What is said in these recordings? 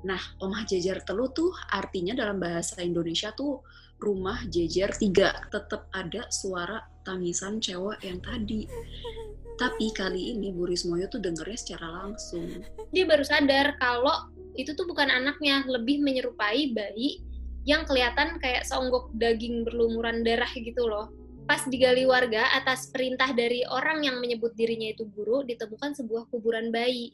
Nah, omah jejer telu tuh artinya dalam bahasa Indonesia tuh rumah jejer 3. Tetap ada suara tangisan cewek yang tadi. Tapi kali ini Bu Rismoyo tuh dengernya secara langsung. Dia baru sadar kalau itu tuh bukan anaknya, lebih menyerupai bayi yang kelihatan kayak seonggok daging berlumuran darah gitu loh. Pas digali warga atas perintah dari orang yang menyebut dirinya itu guru, ditemukan sebuah kuburan bayi.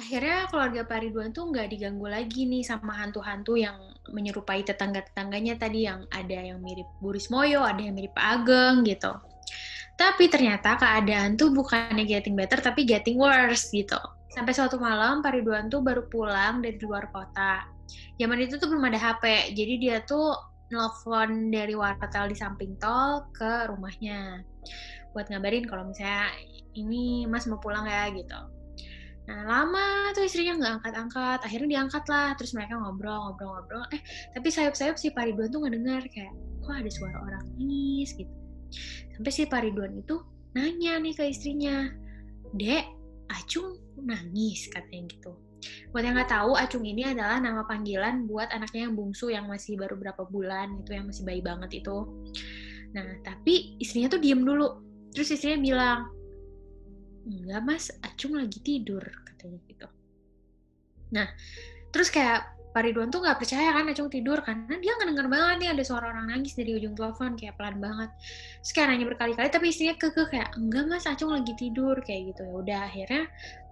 Akhirnya keluarga Pak Ridwan tuh nggak diganggu lagi nih sama hantu-hantu yang menyerupai tetangga-tetangganya tadi, yang ada yang mirip Bu Rismoyo, ada yang mirip Pak Ageng gitu. Tapi ternyata keadaan tuh bukannya getting better, tapi getting worse gitu. Sampai suatu malam Pak Ridwan tuh baru pulang dari luar kota. Zaman itu tuh belum ada HP, jadi dia tuh nelfon dari wartel di samping tol ke rumahnya buat ngabarin kalau misalnya ini Mas mau pulang ya gitu. Nah, lama tuh istrinya nggak angkat-angkat. Akhirnya diangkat lah. Terus mereka ngobrol. Tapi sayup-sayup si Pak Ridwan tuh nggak dengar. Kayak, kok ada suara orang nangis gitu. Sampai si Pak Ridwan itu nanya nih ke istrinya, Dek, Acung nangis katanya gitu. Buat yang nggak tahu, Acung ini adalah nama panggilan buat anaknya yang bungsu yang masih baru berapa bulan, itu yang masih bayi banget itu. Nah, tapi istrinya tuh diem dulu. Terus istrinya bilang, enggak Mas, Acung lagi tidur katanya gitu. Nah, terus kayak Pak Ridwan tuh nggak percaya kan Acung tidur, karena dia nggak denger banget nih ada suara orang nangis dari ujung telepon, kayak pelan banget. Terus kayak nanya berkali-kali, tapi istrinya kekeh kayak, enggak Mas, Acung lagi tidur kayak gitu. Ya udah, akhirnya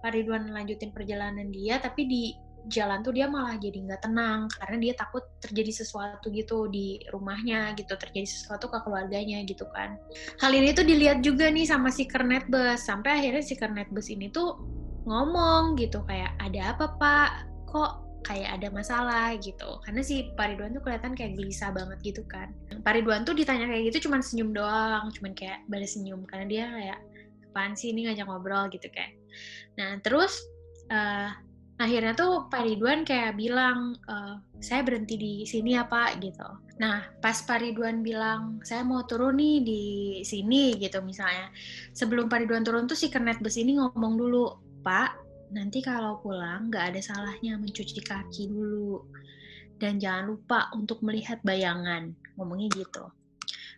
Pak Ridwan lanjutin perjalanan dia, tapi di jalan tuh dia malah jadi nggak tenang karena dia takut terjadi sesuatu gitu di rumahnya gitu, terjadi sesuatu ke keluarganya gitu kan. Hal ini tuh dilihat juga nih sama si Kernet Bus, sampai akhirnya si Kernet Bus ini tuh ngomong gitu kayak, ada apa Pak? Kok kayak ada masalah gitu. Karena si Pak Ridwan tuh kelihatan kayak gelisah banget gitu kan. Pak Ridwan tuh ditanya kayak gitu cuman senyum doang, cuman kayak balas senyum karena dia kayak, apaan sih ini ngajak ngobrol gitu kan. Nah, terus akhirnya tuh Pak Ridwan kayak bilang, saya berhenti di sini ya Pak gitu. Nah, pas Pak Ridwan bilang, saya mau turun nih di sini gitu misalnya. Sebelum Pak Ridwan turun tuh si Kernet Bus ini ngomong dulu, Pak, nanti kalau pulang nggak ada salahnya mencuci kaki dulu. Dan jangan lupa untuk melihat bayangan. Ngomongnya gitu.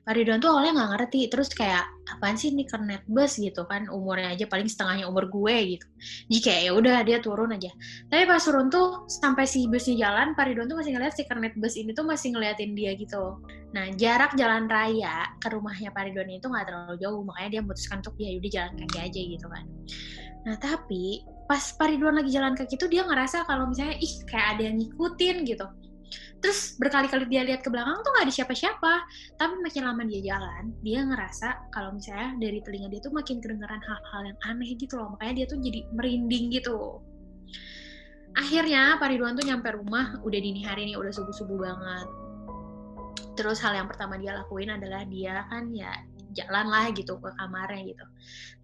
Pak Ridwan tuh awalnya nggak ngerti, terus kayak apaan sih nih Kernet Bus gitu kan, umurnya aja paling setengahnya umur gue gitu. Jadi kayak ya udah dia turun aja. Tapi pas turun tuh sampai si busnya jalan, Pak Ridwan tuh masih ngeliat si Kernet Bus ini tuh masih ngeliatin dia gitu. Nah, jarak jalan raya ke rumahnya Pak Ridwan itu nggak terlalu jauh, makanya dia memutuskan untuk ya udah jalan kaki aja gitu kan. Nah, tapi pas Pak Ridwan lagi jalan kaki tuh dia ngerasa kalau misalnya kayak ada yang ngikutin gitu. Terus berkali-kali dia lihat ke belakang tuh nggak ada siapa-siapa. Tapi makin lama dia jalan, dia ngerasa kalau misalnya dari telinga dia tuh makin kedengeran hal-hal yang aneh gitu loh. Makanya dia tuh jadi merinding gitu. Akhirnya Pak Ridwan tuh nyampe rumah udah dini hari nih, udah subuh-subuh banget. Terus hal yang pertama dia lakuin adalah dia kan ya jalan lah gitu ke kamarnya gitu.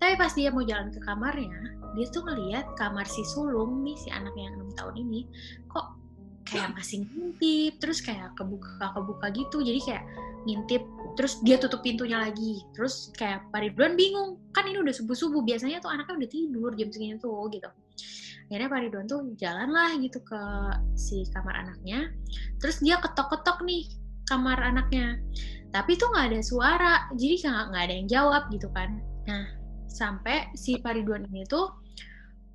Tapi pas dia mau jalan ke kamarnya, dia tuh ngeliat kamar si sulung nih, si anak yang 6 tahun ini, kok kayak masih ngintip, terus kayak kebuka gitu, jadi kayak ngintip, terus dia tutup pintunya lagi, terus kayak Pak Ridwan bingung, kan ini udah subuh-subuh, biasanya tuh anaknya udah tidur jam segini tuh gitu. Akhirnya Pak Ridwan tuh jalan lah gitu ke si kamar anaknya, terus dia ketok-ketok nih kamar anaknya, tapi tuh nggak ada suara, jadi nggak ada yang jawab gitu kan. Nah, sampai si Pak Ridwan ini tuh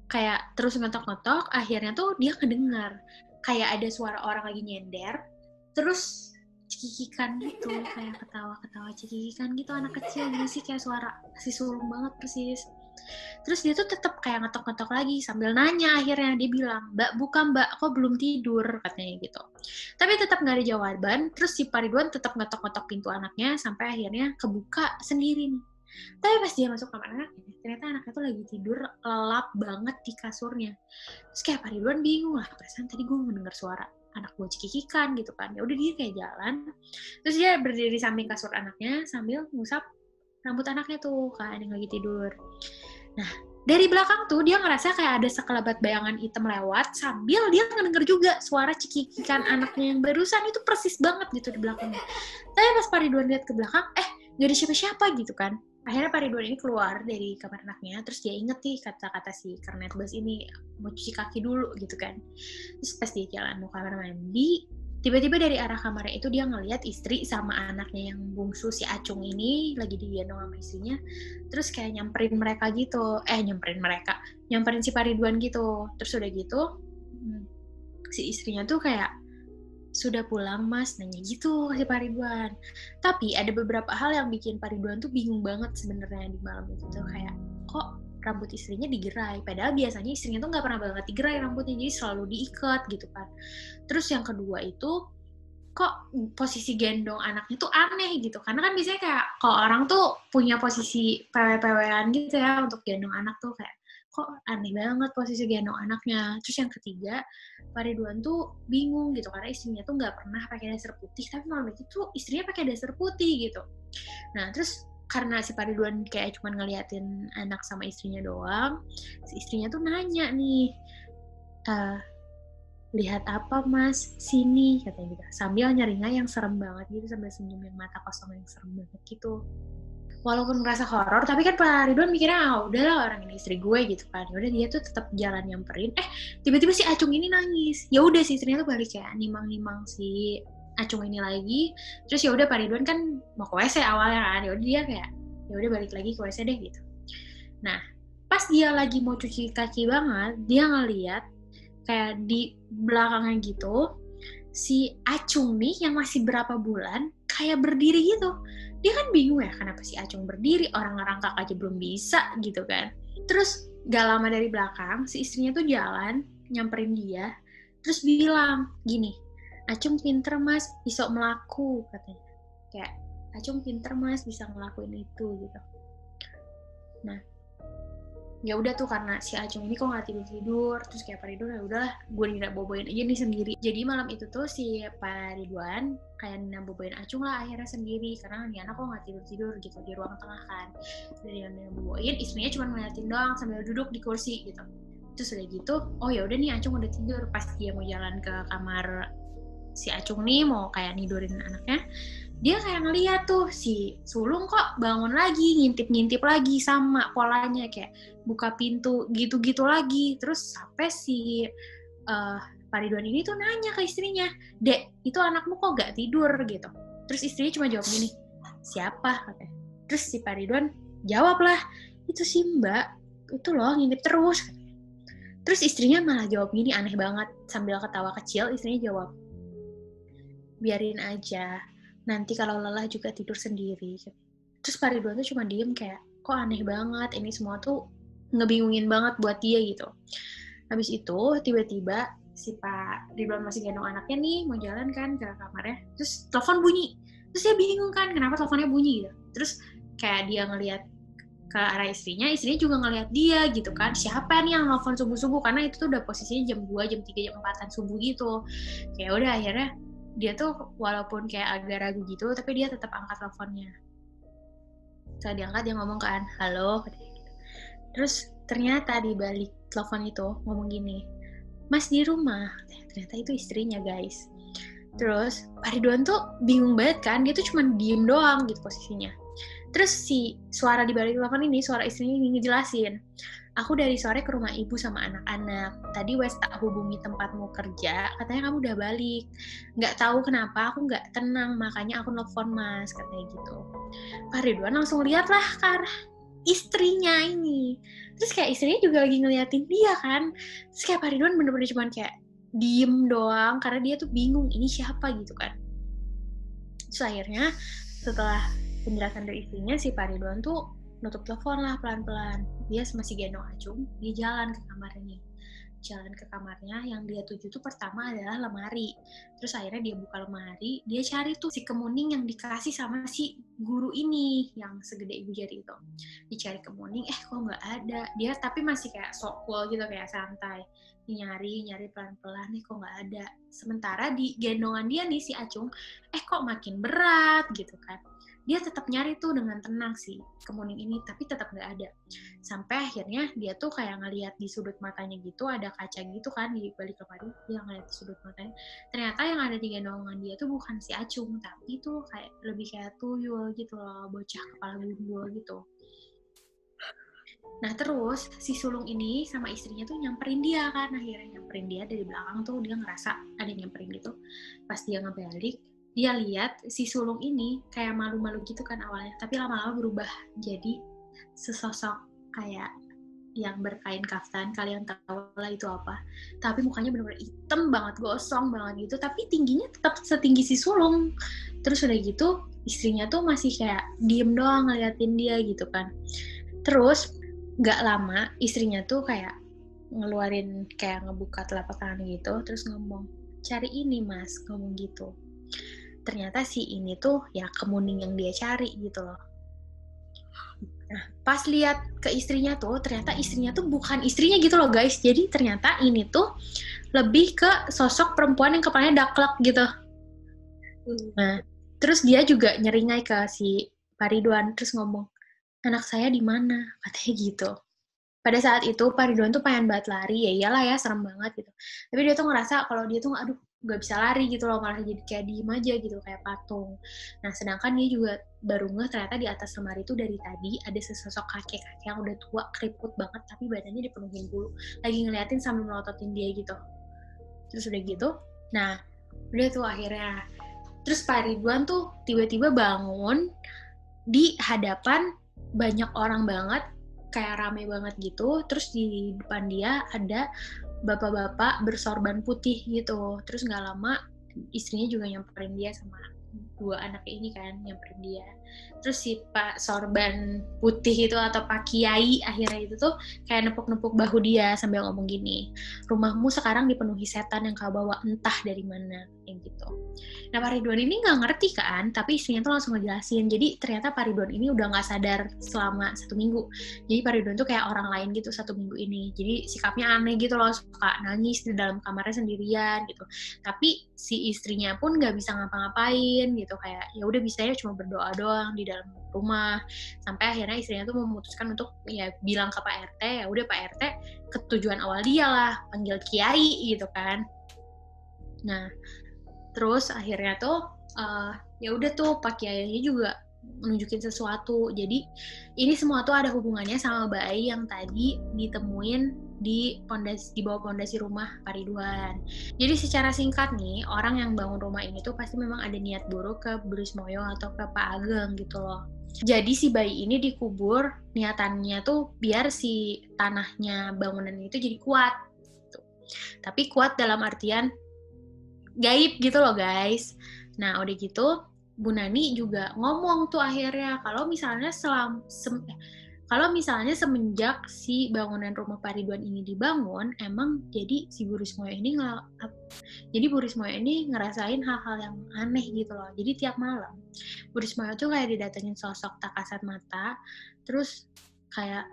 kayak terus ngetok-ngetok, akhirnya tuh dia kedengar kayak ada suara orang lagi nyender, terus cekikikan gitu, kayak ketawa-ketawa cekikikan gitu, anak kecil gini sih, kayak suara si sulung banget persis. Terus dia tuh tetap kayak ngetok-ngetok lagi sambil nanya, akhirnya dia bilang, Mbak, buka Mbak, kok belum tidur, katanya gitu. Tapi tetap nggak ada jawaban, terus si Pak Ridwan tetap ngetok-ngetok pintu anaknya sampai akhirnya kebuka sendiri nih. Tapi pas dia masuk kamar anaknya, ternyata anaknya tuh lagi tidur lelap banget di kasurnya. Terus kayak Pak Ridwan bingung lah, perasaan tadi gue mendengar suara anak gue cekikikan gitu kan. Ya udah dia kayak jalan, terus dia berdiri di samping kasur anaknya sambil ngusap rambut anaknya tuh kan yang lagi tidur. Nah, Dari belakang tuh dia ngerasa kayak ada sekelebat bayangan hitam lewat, sambil dia ngedenger juga suara cekikikan anaknya yang barusan, itu persis banget gitu di belakangnya. Tapi pas Pak Ridwan lihat ke belakang, gak ada siapa-siapa gitu kan. Akhirnya Pak Ridwan ini keluar dari kamar anaknya, terus dia inget nih kata-kata si Kernet Bas ini, mau cuci kaki dulu gitu kan. Terus pas dia jalan mau kamar mandi, tiba-tiba dari arah kamarnya itu dia ngeliat istri sama anaknya yang bungsu si Acung ini lagi digendong sama istrinya, terus kayak nyamperin mereka gitu, nyamperin si Pak Ridwan gitu. Terus udah gitu, si istrinya tuh kayak, sudah pulang mas, nanya gitu ke si Pak Ridwan. Tapi ada beberapa hal yang bikin Pak Ridwan tuh bingung banget sebenarnya di malam itu tuh, kayak kok rambut istrinya digerai, padahal biasanya istrinya tuh nggak pernah banget digerai rambutnya, jadi selalu diikat gitu kan. Terus yang kedua itu, kok posisi gendong anaknya tuh aneh gitu, karena kan biasanya kayak kalau orang tuh punya posisi pewe-pewean gitu ya untuk gendong anak tuh, kayak kok aneh banget posisi gendong anaknya. Terus yang ketiga, Pak Ridwan tuh bingung gitu karena istrinya tuh nggak pernah pakai dasar putih, tapi malam itu tuh istrinya pakai dasar putih gitu. Nah terus karena si Pak Ridwan kayak cuma ngeliatin anak sama istrinya doang, si istrinya tuh nanya nih, lihat apa mas, sini katanya gitu, sambil nyeringa yang serem banget gitu, sambil senyum yang mata kosong yang serem banget gitu. Walaupun merasa horor, tapi kan Pak Ridwan mikirnya, udahlah orang ini istri gue gitu kan. Udah dia tuh tetap jalan nyamperin. Tiba-tiba si Acung ini nangis. Ya udah si istrinya tuh balik kayak nimang-nimang si Acung ini lagi. Terus ya udah Pak Ridwan kan mau ke WC awalnya kan. Ya udah dia kayak, ya udah balik lagi ke WC deh gitu. Nah, pas dia lagi mau cuci kaki banget, dia ngeliat kayak di belakangnya gitu, si Acung nih yang masih berapa bulan kayak berdiri gitu. Dia kan bingung ya kenapa si Acung berdiri, orang ngerangkak aja belum bisa gitu kan. Terus gak lama dari belakang si istrinya tuh jalan nyamperin dia, terus bilang gini, Acung pinter mas, bisa melaku katanya. Kayak Acung pinter mas bisa ngelakuin itu gitu. Nah ya udah tuh karena si Acung ini kok nggak tidur, terus kayak Pak Ridwan, ya udahlah gue Nina boboin aja nih sendiri. Jadi malam itu tuh si Pak Ridwan kayak Nina boboin Acung lah akhirnya sendiri, karena nih anak kok nggak tidur gitu di ruang tengah kan. Dari Nina boboin, istrinya cuma ngeliatin doang sambil duduk di kursi gitu. Terus udah gitu, oh ya udah nih Acung udah tidur. Pas dia mau jalan ke kamar si Acung nih mau kayak nidurin anaknya, dia kayak ngeliat tuh si sulung kok bangun lagi, ngintip-ngintip lagi sama polanya, kayak buka pintu gitu-gitu lagi. Terus sampai si Pak Ridwan ini tuh nanya ke istrinya, Dek, itu anakmu kok gak tidur gitu. Terus istrinya cuma jawab gini, siapa katanya. Terus si Pak Ridwan jawab lah, itu si mbak, itu loh ngintip terus. Terus istrinya malah jawab gini, aneh banget, sambil ketawa kecil istrinya jawab, biarin aja, nanti kalau lelah juga tidur sendiri. Terus Pak Ridwan tuh cuma diem kayak, kok aneh banget, ini semua tuh ngebingungin banget buat dia gitu. Habis itu tiba-tiba si Pak Ridwan masih gendong anaknya nih, mau jalan kan ke kamarnya, terus telepon bunyi. Terus dia bingung kan kenapa teleponnya bunyi gitu. Terus kayak dia ngelihat ke arah istrinya juga ngelihat dia gitu kan, siapa nih yang nelfon subuh-subuh, karena itu tuh udah posisinya jam 2, jam 3, jam 4-an subuh gitu. Kayak udah akhirnya dia tuh walaupun kayak agak ragu gitu, tapi dia tetap angkat teleponnya. Setelah diangkat dia ngomong kan, halo, gitu. Terus ternyata di balik telepon itu ngomong gini, Mas di rumah. Ternyata itu istrinya guys. Terus Pak Ridwan tuh bingung banget kan, dia tuh cuma diem doang gitu posisinya. Terus si suara di balik telepon ini, suara istrinya ini ngejelasin, aku dari sore ke rumah ibu sama anak-anak. Tadi wes tak hubungi tempatmu kerja, katanya kamu udah balik. Nggak tahu kenapa aku nggak tenang, makanya aku nelfon mas, katanya gitu. Pak Ridwan langsung lihat lah ke arah istrinya ini. Terus kayak istrinya juga lagi ngeliatin dia kan. Terus kayak Pak Ridwan bener-bener cuman kayak diem doang, karena dia tuh bingung ini siapa gitu kan. Terus akhirnya setelah penjelasan dari istrinya, si Pak Ridwan tuh nutup telepon lah pelan-pelan. Dia masih gendong Acung, dia jalan ke kamarnya. Jalan ke kamarnya, yang dia tuju tuh pertama adalah lemari. Terus akhirnya dia buka lemari, dia cari tuh si kemuning yang dikasih sama si guru ini, yang segede ibu jari itu. Dicari kemuning, kok nggak ada. Dia tapi masih kayak sok cool gitu, kayak santai. Nyari pelan-pelan, kok nggak ada. Sementara di gendongan dia nih si Acung, kok makin berat gitu kan. dia tetap nyari tuh dengan tenang sih kemuning ini, tapi tetap nggak ada. Sampai akhirnya dia tuh kayak ngeliat di sudut matanya gitu, ada kaca gitu kan di balik lemari, dia ngeliat di sudut matanya. Ternyata yang ada di gendongan dia tuh bukan si Acung, tapi tuh kayak lebih kayak tuyul gitu loh, bocah kepala gundul gitu. Nah terus si sulung ini sama istrinya tuh nyamperin dia kan, akhirnya nyamperin dia dari belakang tuh, dia ngerasa ada yang nyamperin gitu. Pas dia ngebalik, dia lihat si sulung ini kayak malu-malu gitu kan awalnya, tapi lama-lama berubah jadi sesosok kayak yang berkain kaftan, kalian tahu lah itu apa, tapi mukanya benar-benar hitam banget, gosong banget gitu, tapi tingginya tetap setinggi si sulung. Terus udah gitu istrinya tuh masih kayak diem doang ngeliatin dia gitu kan. Terus gak lama istrinya tuh kayak ngeluarin, kayak ngebuka telapak tangan gitu, terus ngomong, cari ini mas, ngomong gitu. Ternyata si ini tuh ya kemuning yang dia cari gitu loh. Nah pas lihat ke istrinya tuh, ternyata istrinya tuh bukan istrinya gitu loh guys. Jadi ternyata ini tuh lebih ke sosok perempuan yang kepalanya daklek gitu. Nah terus dia juga nyeringai ke si Pak Ridwan, terus ngomong, anak saya di mana, katanya gitu. Pada saat itu Pak Ridwan tuh pengen banget lari, ya iyalah ya serem banget gitu. Tapi dia tuh ngerasa kalau dia tuh aduh gak bisa lari gitu loh, malah jadi kayak diem aja gitu, kayak patung. Nah sedangkan dia juga baru ngeh ternyata di atas lemari itu dari tadi ada sesosok kakek-kakek yang udah tua, keriput banget, tapi badannya dipenuhin bulu, lagi ngeliatin sambil melototin dia gitu. Terus udah gitu, nah udah tuh akhirnya, terus Pak Ridwan tuh tiba-tiba bangun di hadapan banyak orang banget, kayak rame banget gitu. Terus di depan dia ada bapak-bapak bersorban putih gitu. Terus gak lama istrinya juga nyamperin dia sama dua anaknya ini kan, nyamperin dia. Terus si Pak Sorban putih itu atau Pak Kiai akhirnya itu tuh kayak nepuk-nepuk bahu dia sambil ngomong gini, rumahmu sekarang dipenuhi setan yang kau bawa entah dari mana, yang gitu. Nah Pak Ridwan ini nggak ngerti kan, tapi istrinya tuh langsung ngejelasin. Jadi ternyata Pak Ridwan ini udah nggak sadar selama 1 minggu. Jadi Pak Ridwan tuh kayak orang lain gitu 1 minggu ini. Jadi sikapnya aneh gitu loh, suka nangis di dalam kamarnya sendirian gitu. Tapi si istrinya pun nggak bisa ngapa-ngapain gitu, kayak ya udah bisanya cuma berdoa doang di dalam rumah. Sampai akhirnya istrinya tuh memutuskan untuk ya bilang ke Pak RT, ya udah Pak RT ketujuan awal dia lah, panggil Kiai gitu kan. Nah terus akhirnya tuh ya udah tuh Pak Kiai juga menunjukin sesuatu. Jadi ini semua tuh ada hubungannya sama bayi yang tadi ditemuin di bawah pondasi rumah Pak Ridwan. Jadi secara singkat nih, orang yang bangun rumah ini tuh pasti memang ada niat buruk ke Bu Rismoyo atau ke Pak Ageng gitu loh. Jadi si bayi ini dikubur, niatannya tuh biar si tanahnya bangunan itu jadi kuat gitu. Tapi kuat dalam artian gaib gitu loh guys. Nah udah gitu Bu Nani juga ngomong tuh akhirnya kalau misalnya semenjak si bangunan rumah Pak Ridwan ini dibangun, emang jadi si Bu Rismoyo ini ngerasain hal-hal yang aneh gitu loh. Jadi tiap malam Bu Rismoyo tuh kayak didatengin sosok tak kasat mata, terus kayak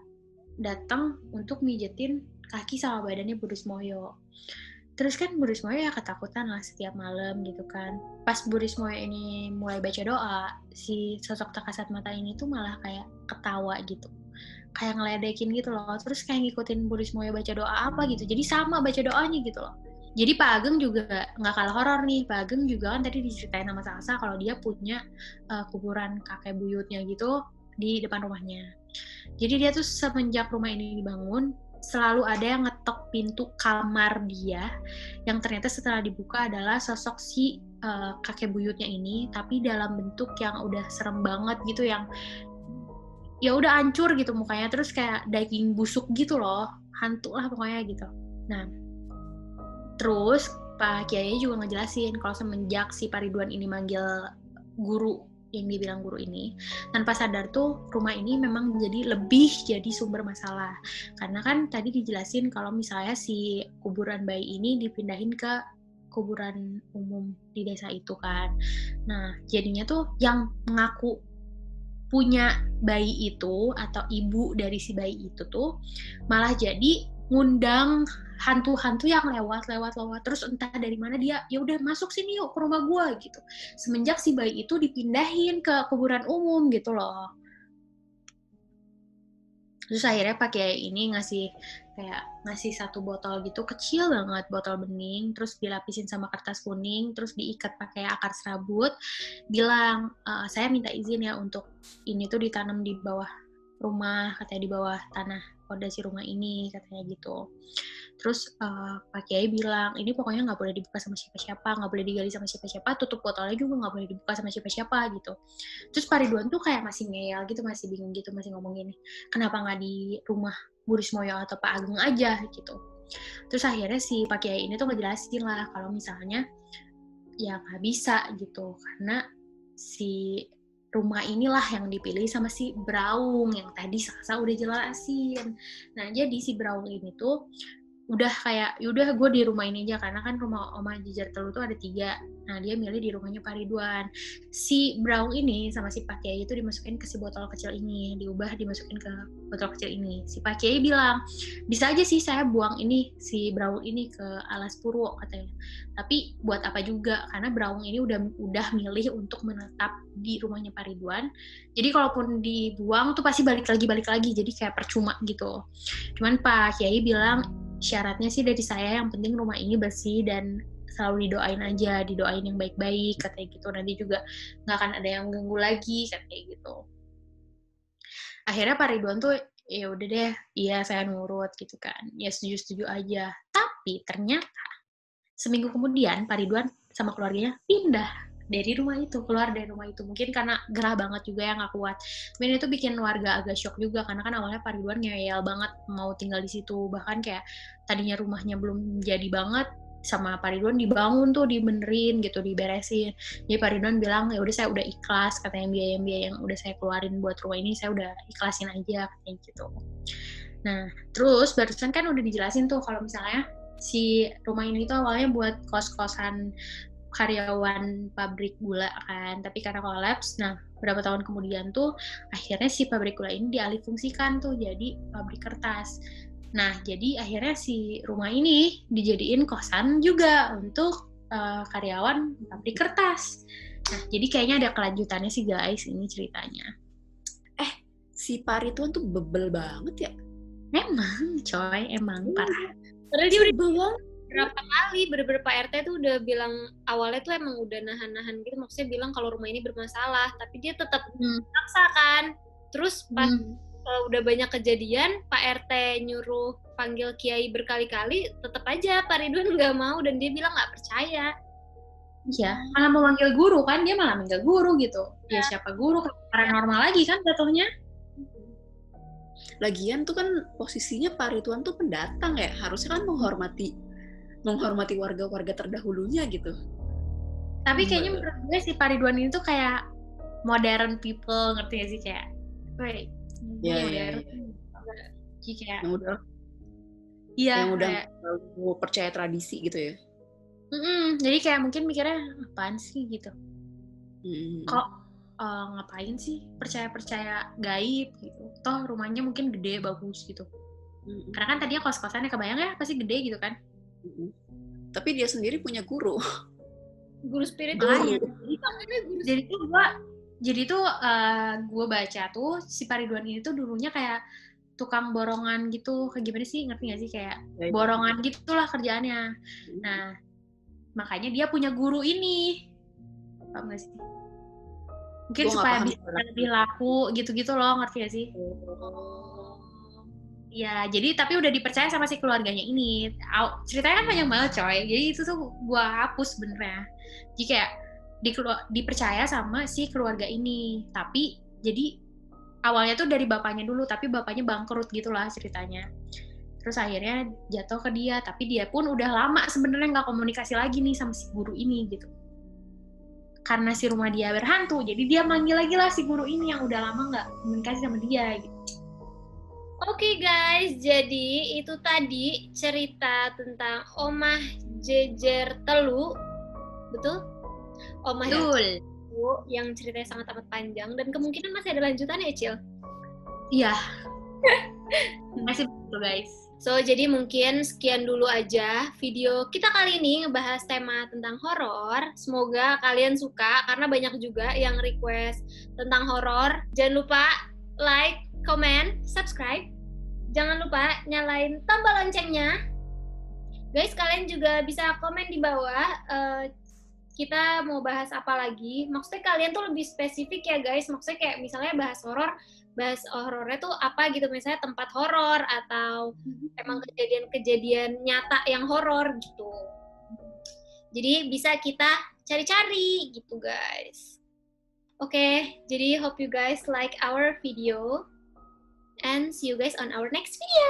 datang untuk mijetin kaki sama badannya Bu Rismoyo. Terus kan Bu Rismoyo ya ketakutan lah setiap malam gitu kan. Pas Bu Rismoyo ini mulai baca doa, si sosok tak kasat mata ini tuh malah kayak ketawa gitu, kayak ngeledekin gitu loh. Terus kayak ngikutin Bu Rismoyo baca doa apa gitu, jadi sama baca doanya gitu loh. Jadi Pak Ageng juga gak kalah horor nih. Pak Ageng juga kan tadi diceritain sama Salsa kalau dia punya kuburan kakek buyutnya gitu di depan rumahnya. Jadi dia tuh semenjak rumah ini dibangun, selalu ada yang ngetok pintu kamar dia, yang ternyata setelah dibuka adalah sosok si kakek buyutnya ini, tapi dalam bentuk yang udah serem banget gitu, yang ya udah hancur gitu mukanya, terus kayak daging busuk gitu loh, hantu lah pokoknya gitu. Nah terus Pak Kiai juga ngejelasin kalau semenjak si Pak Ridwan ini manggil guru, yang dibilang guru ini, tanpa sadar tuh rumah ini memang jadi sumber masalah. Karena kan tadi dijelasin kalau misalnya si kuburan bayi ini dipindahin ke kuburan umum di desa itu kan. Nah jadinya tuh yang mengaku punya bayi itu atau ibu dari si bayi itu tuh malah jadi ngundang hantu-hantu yang lewat terus entah dari mana dia ya udah masuk sini yuk ke rumah gua gitu. Semenjak si bayi itu dipindahin ke kuburan umum gitu loh. Terus akhirnya Pak Kiai ini ngasih satu botol gitu kecil banget, botol bening, terus dilapisin sama kertas kuning, terus diikat pakai akar serabut, bilang saya minta izin ya untuk ini tuh ditanam di bawah rumah, katanya di bawah tanah fondasi rumah ini, katanya gitu. Terus Pak Kiai bilang, ini pokoknya nggak boleh dibuka sama siapa-siapa, nggak boleh digali sama siapa-siapa, tutup botolnya juga nggak boleh dibuka sama siapa-siapa gitu. Terus Pak Ridwan tuh kayak masih ngeyel gitu, masih bingung gitu, masih ngomong gini, kenapa nggak di rumah Bu Rismoyo atau Pak Ageng aja gitu. Terus akhirnya si Pak Kiai ini tuh ngejelasin lah kalau misalnya ya nggak bisa gitu, karena si rumah inilah yang dipilih sama si Braung yang tadi Sasa udah jelasin. Nah jadi si Braung ini tuh udah kayak yaudah gue di rumah ini aja, karena kan rumah Oma Jejer Telu tuh ada 3. Nah dia milih di rumahnya Pak Ridwan. Si Braung ini sama si Pak Kiai itu dimasukin ke si botol kecil ini, diubah dimasukin ke botol kecil ini. Si Pak Kiai bilang bisa aja sih saya buang ini si Braung ini ke Alas Purwo katanya, tapi buat apa juga, karena Braung ini udah milih untuk menetap di rumahnya Pak Ridwan. Jadi kalaupun dibuang tuh pasti balik lagi, jadi kayak percuma gitu. Cuman Pak Kiai bilang syaratnya sih dari saya yang penting rumah ini bersih dan selalu didoain aja, didoain yang baik-baik katanya gitu, nanti juga nggak akan ada yang ganggu lagi katanya gitu. Akhirnya Pak Ridwan tuh ya udah deh, iya saya nurut gitu kan, ya setuju aja. Tapi ternyata seminggu kemudian Pak Ridwan sama keluarganya pindah dari rumah itu, keluar dari rumah itu. Mungkin karena gerah banget juga ya, nggak kuat. Kemudian itu bikin warga agak shock juga, karena kan awalnya Pak Ridwan ngeyel banget mau tinggal di situ. Bahkan kayak tadinya rumahnya belum jadi banget, sama Pak Ridwan dibangun tuh, dibenerin gitu, diberesin. Jadi Pak Ridwan bilang, ya udah saya udah ikhlas, katanya biaya-biaya yang udah saya keluarin buat rumah ini, saya udah ikhlasin aja, katanya gitu. Nah, terus barusan kan udah dijelasin tuh kalau misalnya si rumah ini tuh awalnya buat kos-kosan karyawan pabrik gula kan, tapi karena kolaps, nah beberapa tahun kemudian tuh akhirnya si pabrik gula ini dialihfungsikan tuh jadi pabrik kertas. Nah jadi akhirnya si rumah ini dijadiin kosan juga untuk karyawan pabrik kertas. Nah jadi kayaknya ada kelanjutannya sih guys ini ceritanya. Si Pak Ridwan tuh bebel banget ya. Emang coy, emang parah. Padahal dia udah berapa kali, beberapa RT tuh udah bilang awalnya tuh emang udah nahan-nahan gitu, maksudnya bilang kalau rumah ini bermasalah, tapi dia tetap maksa kan. Terus pas udah banyak kejadian, Pak RT nyuruh panggil Kiai berkali-kali, tetap aja Pak Ridwan nggak mau dan dia bilang nggak percaya. Iya, malah mau manggil guru kan, dia malah manggil guru gitu. Ya siapa guru, paranormal lagi kan jatuhnya. Lagian tuh kan posisinya Pak Ridwan tuh pendatang ya, harusnya kan menghormati warga-warga terdahulunya gitu. Tapi kayaknya menurut gue si Pak Ridwan ini tuh kayak modern people, ngerti gak sih, kayak modern. Jadi kayak yang udah percaya tradisi gitu ya. Jadi kayak mungkin mikirnya apaan sih gitu. Kok ngapain sih percaya gaib gitu. Toh rumahnya mungkin gede, bagus gitu. Karena kan tadinya kos-kosannya kebayang ya pasti gede gitu kan. Tapi dia sendiri punya guru spiritual. Jadi tuh gue baca tuh si Pak Ridwan ini tuh dulunya kayak tukang borongan gitu, kayak gimana sih, ngerti gak sih, kayak borongan gitulah kerjaannya. Nah makanya dia punya guru ini, paham gak sih? Mungkin supaya bisa lebih laku gitu-gitu loh, ngerti gak sih? Ya, jadi tapi udah dipercaya sama si keluarganya ini. Ceritanya kan panjang banget coy, jadi itu tuh gua hapus sebenarnya. Jadi kayak dipercaya sama si keluarga ini, tapi jadi awalnya tuh dari bapaknya dulu, tapi bapaknya bangkrut gitulah ceritanya. Terus akhirnya jatuh ke dia, tapi dia pun udah lama sebenarnya nggak komunikasi lagi nih sama si guru ini gitu. Karena si rumah dia berhantu, jadi dia manggil lagi lah si guru ini yang udah lama nggak komunikasi sama dia gitu. Oke guys, jadi itu tadi cerita tentang Omah Jejer Telu, betul? Omah Jejer Telu yang ceritanya sangat amat panjang dan kemungkinan masih ada lanjutannya, Cil. Iya. Masih betul guys. So, jadi mungkin sekian dulu aja video kita kali ini ngebahas tema tentang horor. Semoga kalian suka, karena banyak juga yang request tentang horor. Jangan lupa like, comment, subscribe. Jangan lupa nyalain tombol loncengnya. Guys, kalian juga bisa komen di bawah. Kita mau bahas apa lagi. Maksudnya kalian tuh lebih spesifik ya guys. Maksudnya kayak misalnya bahas horornya tuh apa gitu, misalnya tempat horor atau emang kejadian-kejadian nyata yang horor gitu. Jadi bisa kita cari-cari gitu guys. Oke, jadi hope you guys like our video and see you guys on our next video.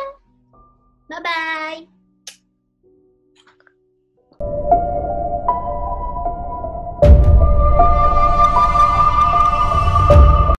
Bye-bye.